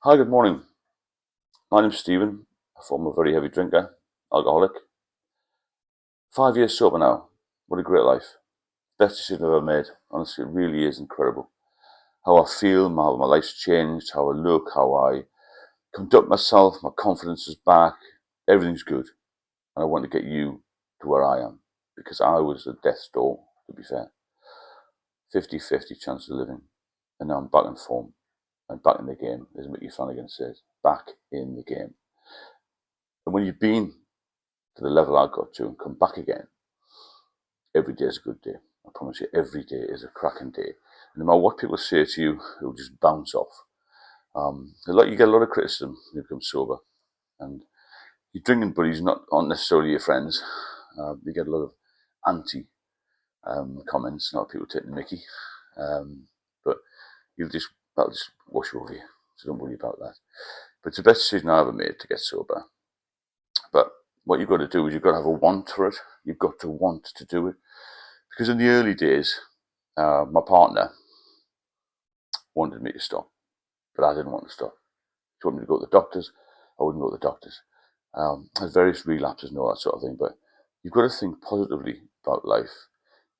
Hi, good morning. My name's Stephen, a former very heavy drinker, alcoholic. 5 years sober now. What a great life. Best decision I've ever made. Honestly, it really is incredible. How I feel, how my life's changed, how I look, how I conduct myself, my confidence is back. Everything's good. And I want to get you to where I am. Because I was at death's door, to be fair. 50-50 chance of living. And now I'm back in form. I'm back in the game, as Mickey Flanagan says. Back in the game. And when you've been to the level I got to and come back again, every day is a good day. I promise you, every day is a cracking day. And no matter what people say to you, it will just bounce off. You get a lot of criticism when you become sober, and your drinking buddies aren't necessarily your friends. You get a lot of anti comments, not people taking the mickey, but that'll just wash over you. So don't worry about that. But it's the best decision I ever made to get sober. But what you've got to do is you've got to have a want for it. You've got to want to do it. Because in the early days, my partner wanted me to stop, but I didn't want to stop. She wanted me to go to the doctors. I wouldn't go to the doctors. I had various relapses and all that sort of thing. But you've got to think positively about life.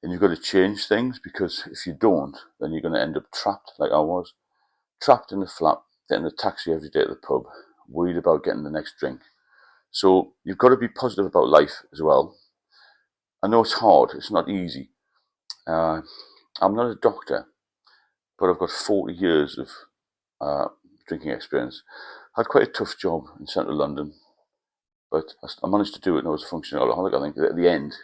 And you've got to change things, because if you don't, then you're going to end up trapped like I was. Trapped in a flat, getting a taxi every day at the pub, worried about getting the next drink. So you've got to be positive about life as well. I know it's hard. It's not easy. I'm not a doctor, but I've got 40 years of drinking experience. I had quite a tough job in central London, but I managed to do it, and I was a functional alcoholic. I think at the end,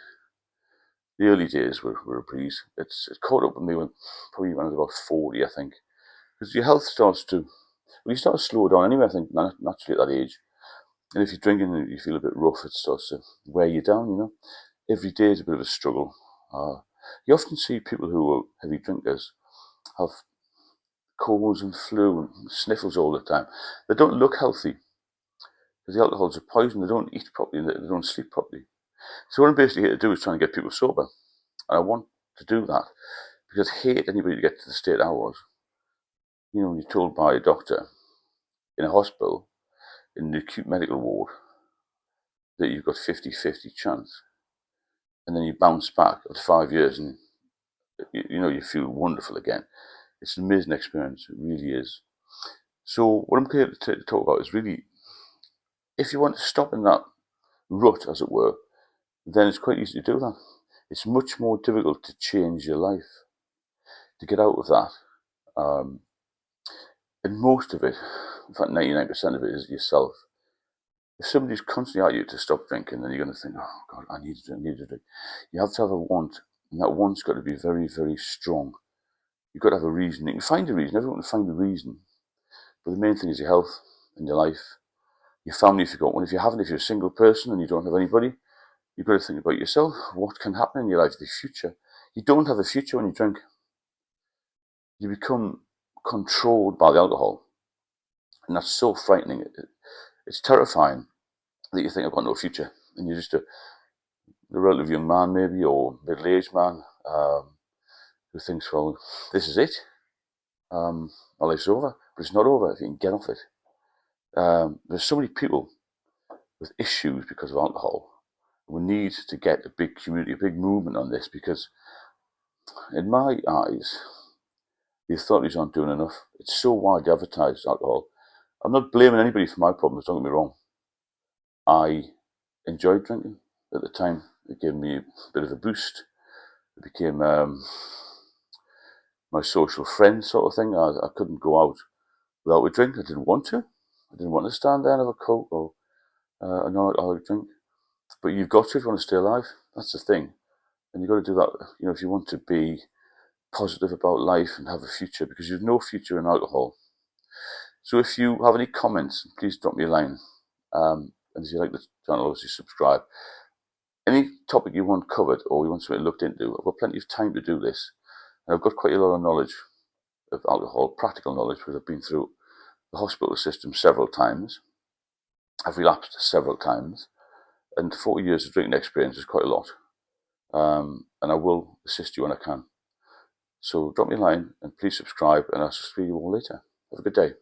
the early days were a breeze. It caught up with me probably when I was about 40, I think, because your health you start to slow down anyway, I think, naturally at that age. And if you're drinking and you feel a bit rough, it starts to wear you down. Every day is a bit of a struggle. You often see people who are heavy drinkers have colds and flu and sniffles all the time. They don't look healthy because the alcohol's a poison. They don't eat properly and they don't sleep properly. So what I'm basically here to do is trying to get people sober. And I want to do that because I hate anybody to get to the state I was. When you're told by a doctor in a hospital, in the acute medical ward, that you've got 50-50 chance. And then you bounce back after 5 years and you feel wonderful again. It's an amazing experience. It really is. So what I'm here to talk about is really, if you want to stop in that rut, as it were, then it's quite easy to do that. It's much more difficult to change your life, to get out of that. And most of it, in fact 99% of it, is yourself. If somebody's constantly at you to stop drinking, then you're going to think, oh God, I need to drink. You have to have a want, and that want's got to be very, very strong. You've got to have a reason. You can find a reason, everyone can find a reason. But the main thing is your health and your life. Your family, if you've got one. If you're a single person and you don't have anybody, you've got to think about yourself. What can happen in your life, the future? You don't have a future when you drink. You become controlled by the alcohol. And that's so frightening. It's terrifying that you think, I've got no future. And you're just a relative young man, maybe, or middle-aged man, who thinks, well, this is it. My life's over. But it's not over if you can get off it. There's so many people with issues because of alcohol. We need to get a big community, a big movement on this, because in my eyes, the authorities aren't doing enough. It's so widely advertised, alcohol. I'm not blaming anybody for my problems, don't get me wrong. I enjoyed drinking at the time. It gave me a bit of a boost. It became my social friend sort of thing. I couldn't go out without a drink. I didn't want to. I didn't want to stand there and have a Coke or a non-alcoholic drink. But you've got to if you want to stay alive. That's the thing. And you've got to do that, if you want to be positive about life and have a future, because you have no future in alcohol. So if you have any comments, please drop me a line. And if you like the channel, obviously subscribe. Any topic you want covered or you want something looked into, I've got plenty of time to do this. And I've got quite a lot of knowledge of alcohol, practical knowledge, because I've been through the hospital system several times. I've relapsed several times. And 40 years of drinking experience is quite a lot. And I will assist you when I can. So drop me a line and please subscribe, and I'll see you all later. Have a good day.